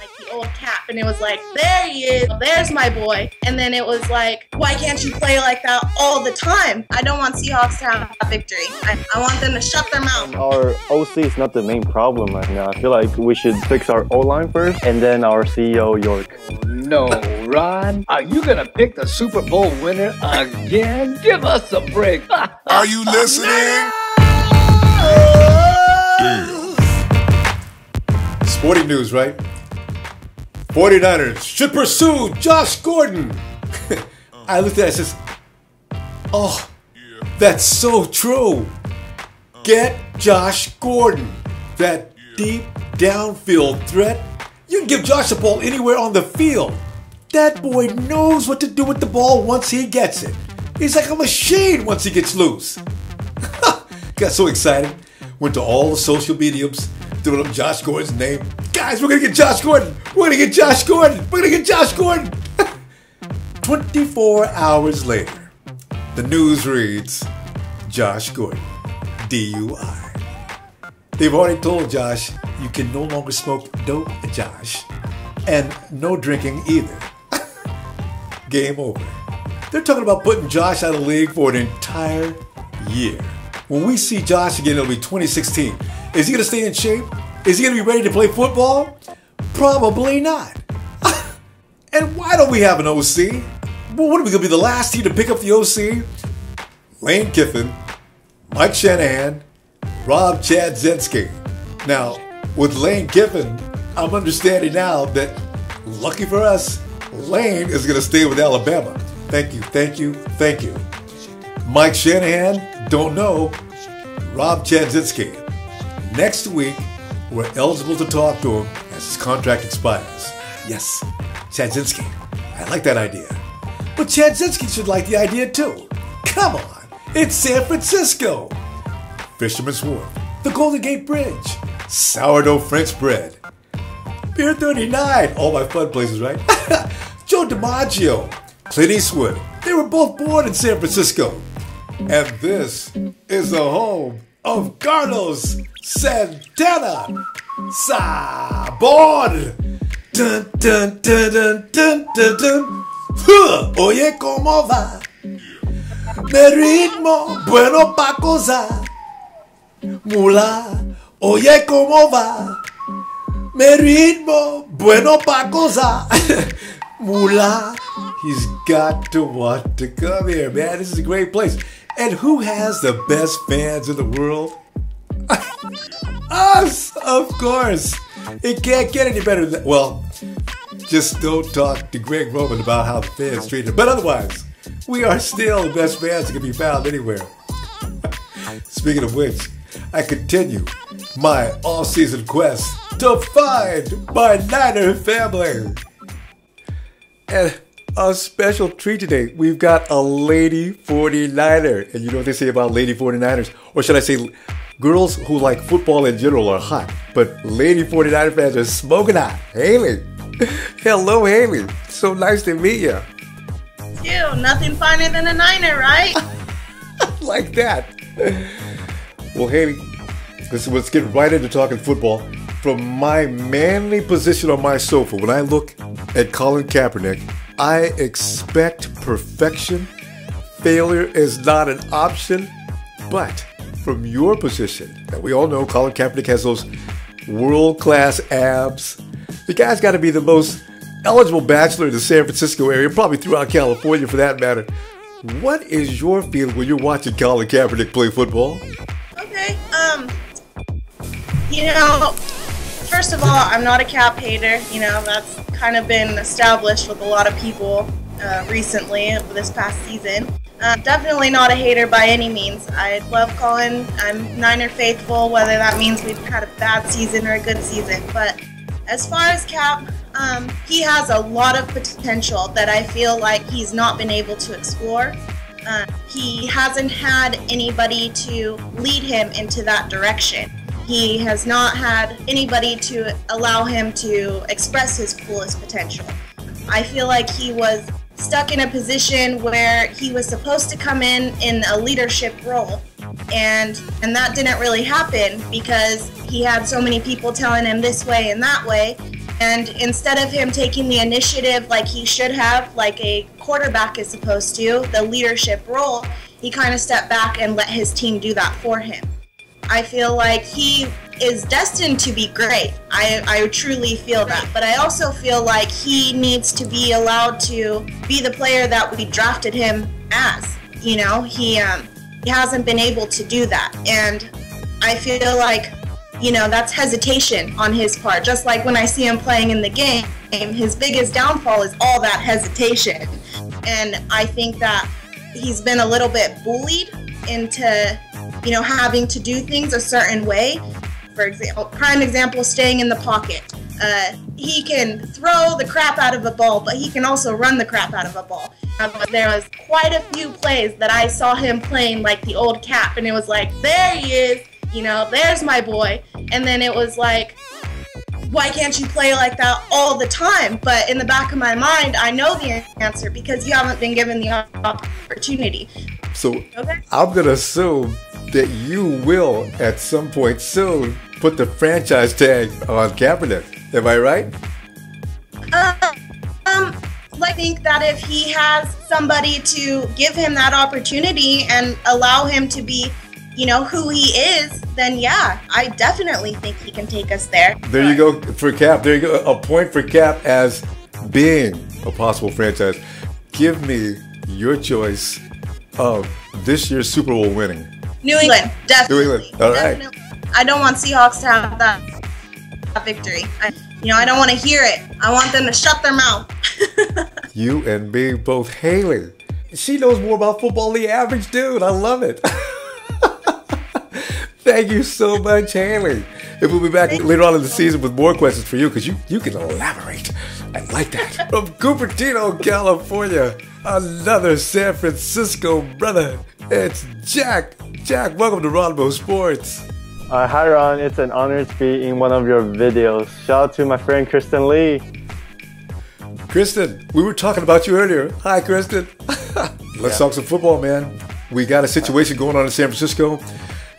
like the old Cap, and it was like, there he is, there's my boy. And then it was like, why can't you play like that all the time? I don't want Seahawks to have a victory. I want them to shut their mouth. Our OC is not the main problem right now. I feel like we should fix our O-line first, and then our CEO, York. No, Ron. Are you gonna pick the Super Bowl winner again? Give us a break. Are you listening? Sporting news, right? 49ers should pursue Josh Gordon. I looked at it and says, oh, that's so true. Get Josh Gordon. That deep downfield threat. You can give Josh the ball anywhere on the field. That boy knows what to do with the ball once he gets it. He's like a machine once he gets loose. Got so excited. Went to all the social mediums, threw up Josh Gordon's name. Guys, we're going to get Josh Gordon. We're going to get Josh Gordon. We're going to get Josh Gordon. 24 hours later, the news reads, Josh Gordon, DUI. They've already told Josh you can no longer smoke dope, Josh, and no drinking either. Game over. They're talking about putting Josh out of the league for an entire year. When we see Josh again, it'll be 2016. Is he going to stay in shape? Is he going to be ready to play football? Probably not. And why don't we have an OC? Well, what are we going to be, the last team to pick up the OC? Lane Kiffin, Mike Shanahan, Rob Chadzinski. Now, with Lane Kiffin, I'm understanding now that, lucky for us, Lane is going to stay with Alabama. Thank you, thank you, thank you. Mike Shanahan, don't know. Rob Chadzinski. Next week, we're eligible to talk to him as his contract expires. Yes, Chadzinski. I like that idea. But Chadzinski should like the idea too. Come on, it's San Francisco. Fisherman's Wharf, the Golden Gate Bridge, sourdough French bread, Pier 39, all my fun places, right? Joe DiMaggio, Clint Eastwood, they were both born in San Francisco. And this is the home of Carlos Santana. Sabor! Dun, dun, dun, dun, dun, dun, dun. Oye, ¿cómo va? Mi ritmo, bueno pa' gozar. Mula, oye, ¿cómo va? Mi ritmo, bueno pa' gozar. Mula, he's got to want to come here, man. This is a great place. And who has the best fans in the world? Us, of course. It can't get any better than that. Well, just don't talk to Greg Roman about how the fans treat him. But otherwise, we are still the best fans that can be found anywhere. Speaking of which, I continue my all-season quest to find my Niner family. And a special treat today. We've got a lady 49er. And you know what they say about lady 49ers? Or should I say, girls who like football in general are hot. But lady 49er fans are smoking hot. Haley. Hello, Haley. So nice to meet you. Ew, nothing finer than a Niner, right? Like that. Well, Haley, let's get right into talking football. From my manly position on my sofa, when I look at Colin Kaepernick, I expect perfection. Failure is not an option. But from your position, and we all know Colin Kaepernick has those world-class abs. The guy's got to be the most eligible bachelor in the San Francisco area, probably throughout California for that matter. What is your feeling when you're watching Colin Kaepernick play football? Okay, you know, first of all, I'm not a Cap hater. You know, that's kind of been established with a lot of people recently over this past season. Definitely not a hater by any means. I love Colin. I'm Niner faithful, whether that means we've had a bad season or a good season. But as far as Cap, he has a lot of potential that I feel like he's not been able to explore. He hasn't had anybody to lead him into that direction. He has not had anybody to allow him to express his fullest potential. I feel like he was stuck in a position where he was supposed to come in a leadership role, and that didn't really happen because he had so many people telling him this way and that way, And instead of him taking the initiative like he should have, like a quarterback is supposed to, the leadership role, he kind of stepped back and let his team do that for him. I feel like he is destined to be great. I truly feel that. But I also feel like he needs to be allowed to be the player that we drafted him as. You know, he hasn't been able to do that. And I feel like, you know, that's hesitation on his part. Just like when I see him playing in the game, his biggest downfall is all that hesitation. And I think that he's been a little bit bullied into, you know, having to do things a certain way. For example, prime example, staying in the pocket. He can throw the crap out of a ball, but he can also run the crap out of a ball. There was quite a few plays that I saw him playing like the old Cap, and it was like, there he is. You know, there's my boy. And then it was like, why can't you play like that all the time? But in the back of my mind, I know the answer because you haven't been given the opportunity. So I'm going to assume that you will, at some point soon, put the franchise tag on Kaepernick. Am I right? I think that if he has somebody to give him that opportunity and allow him to be, you know, who he is, then yeah, I definitely think he can take us there. There you go for Cap. There you go. A point for Cap as being a possible franchise. Give me your choice of this year's Super Bowl winning. New England, definitely. New England, all right. Definitely. I don't want Seahawks to have that victory. I don't want to hear it. I want them to shut their mouth. You and me both. Haley, she knows more about football than the average dude. I love it. Thank you so much, Haley. And we'll be back later on in the season with more questions for you because you can elaborate. I like that. From Cupertino, California, another San Francisco brother. It's Jack. Jack, welcome to Ronbo Sports. Hi Ron, it's an honor to be in one of your videos. Shout out to my friend Kristen Lee. Kristen, we were talking about you earlier. Hi, Kristen. Let's talk some football, man. We got a situation going on in San Francisco.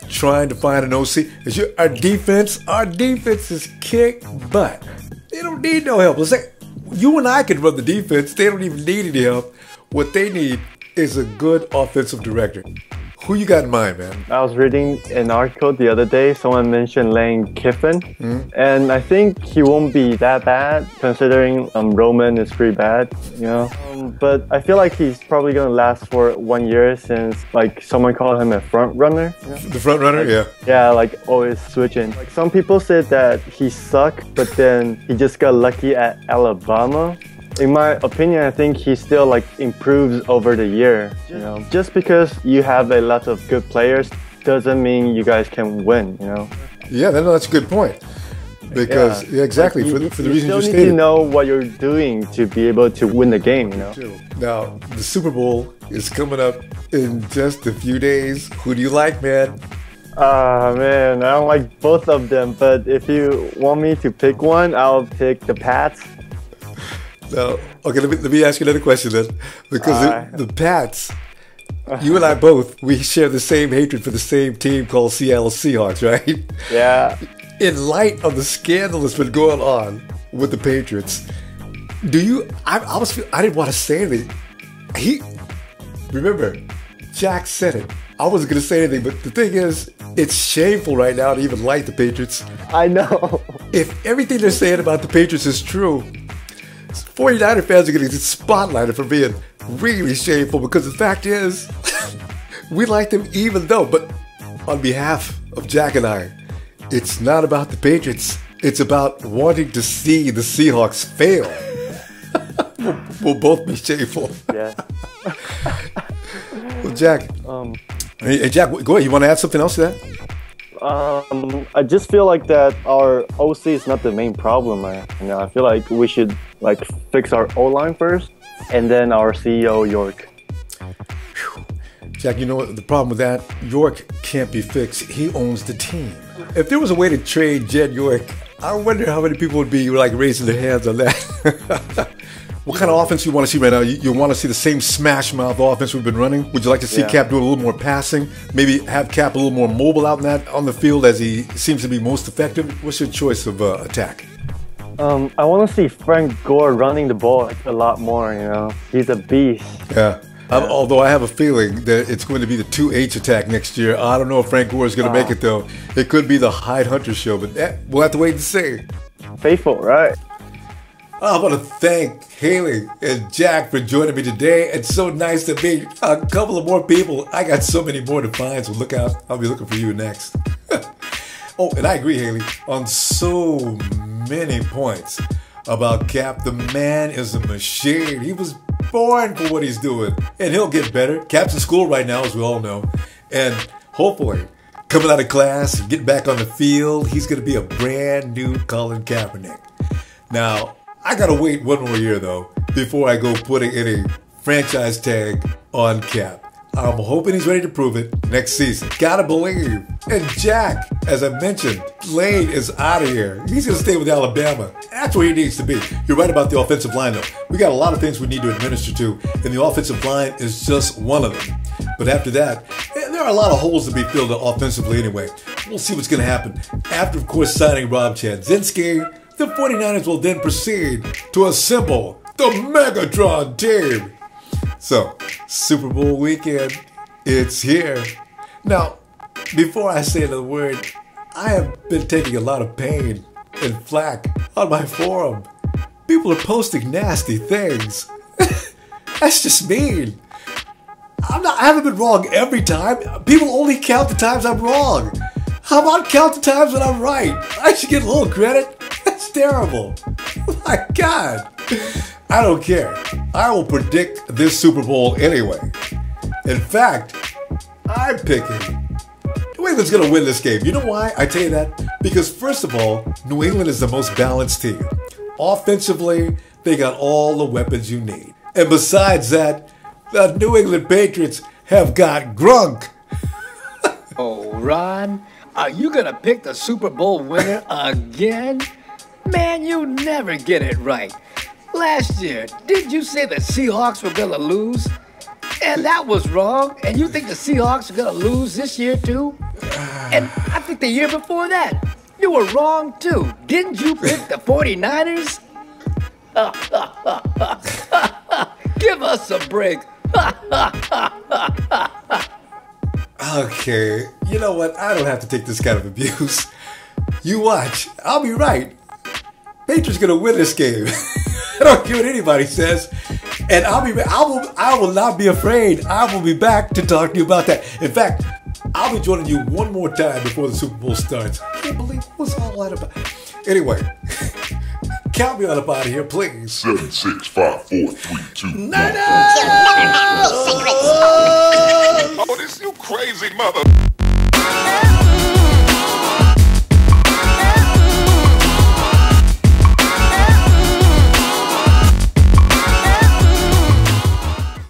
Trying to find an OC. Our defense is kick butt. They don't need no help. Let's say you and I can run the defense. They don't even need any help. What they need is a good offensive director. Who you got in mind, man? I was reading an article the other day. Someone mentioned Lane Kiffin. And I think he won't be that bad considering Roman is pretty bad, you know. But I feel like he's probably going to last for 1 year since like someone called him a front runner. You know? The front runner, yeah. Yeah, like always switching. Like some people said that he sucked, but then he just got lucky at Alabama. In my opinion, I think he still like improves over the year. You know, just because you have a lot of good players doesn't mean you guys can win. You know. Yeah, that's a good point. Because exactly like for the reason you stated. You still need to know what you're doing to be able to win the game. You know. Now the Super Bowl is coming up in just a few days. Who do you like, man? Man, I don't like both of them. But if you want me to pick one, I'll pick the Pats. No. Okay, let me ask you another question then. Because the Pats, you and I both, we share the same hatred for the same team called Seattle Seahawks, right? Yeah. In light of the scandal that's been going on with the Patriots, I didn't want to say anything. Remember, Jack said it. I wasn't going to say anything, but the thing is, it's shameful right now to even like the Patriots. I know. If everything they're saying about the Patriots is true, 49er fans are going to get spotlighted for being really shameful because the fact is, we like them even though, but on behalf of Jack and I, it's not about the Patriots. It's about wanting to see the Seahawks fail. We'll both be shameful. Yeah. Well, Jack. Hey, Jack, go ahead. You want to add something else to that? I just feel like that our OC is not the main problem. You know, I feel like we should like fix our O-line first, and then our CEO York. Whew. Jack, you know what the problem with that? York can't be fixed. He owns the team. If there was a way to trade Jed York, I wonder how many people would be like raising their hands on that. What kind of offense you want to see right now? You want to see the same smash mouth offense we've been running? Would you like to see Cap do a little more passing? Maybe have Cap a little more mobile out on the field as he seems to be most effective? What's your choice of attack? I want to see Frank Gore running the ball a lot more, you know. He's a beast. Yeah. Although I have a feeling that it's going to be the 2H attack next year. I don't know if Frank Gore is going to make it, though. It could be the Hyde Hunter show, but we'll have to wait and see. Faithful, right? I want to thank Haley and Jack for joining me today. It's so nice to meet a couple of more people. I got so many more to find, so look out. I'll be looking for you next. Oh, and I agree, Haley, on so many points about Cap. The man is a machine. He was born for what he's doing, and he'll get better. Cap's in school right now, as we all know, and hopefully coming out of class and getting back on the field, he's going to be a brand new Colin Kaepernick. Now, I got to wait one more year, though, before I go putting any franchise tag on Cap. I'm hoping he's ready to prove it next season. Gotta believe. And Jack, as I mentioned, Lane is out of here. He's going to stay with Alabama. That's where he needs to be. You're right about the offensive line, though. We got a lot of things we need to administer to, and the offensive line is just one of them. But after that, there are a lot of holes to be filled offensively anyway. We'll see what's going to happen. After, of course, signing Rob Chadzinski, the 49ers will then proceed to assemble the Megatron team. So, Super Bowl weekend, it's here. Now, before I say another word, I have been taking a lot of pain and flack on my forum. People are posting nasty things. That's just mean. I haven't been wrong every time. People only count the times I'm wrong. How about count the times when I'm right? I should get a little credit. That's terrible. My God. I don't care. I will predict this Super Bowl anyway. In fact, I'm picking New England's going to win this game. You know why I tell you that? Because first of all, New England is the most balanced team. Offensively, they got all the weapons you need. And besides that, the New England Patriots have got Grunk. Oh, Ron, are you going to pick the Super Bowl winner again? Man, you never get it right. Last year, did you say the Seahawks were going to lose? And that was wrong. And you think the Seahawks are going to lose this year, too? And I think the year before that, you were wrong, too. Didn't you pick the 49ers? Give us a break. Okay, you know what? I don't have to take this kind of abuse. You watch. I'll be right. Patriots going to win this game. I don't care what anybody says. And I will not be afraid. I will be back to talk to you about that. In fact, I'll be joining you one more time before the Super Bowl starts. I can't believe what's all that about. Anyway, count me on up out of here, please. 7, 6, 5, 4, 3, 2, 1. You'll never know secrets. Oh, this you crazy mother.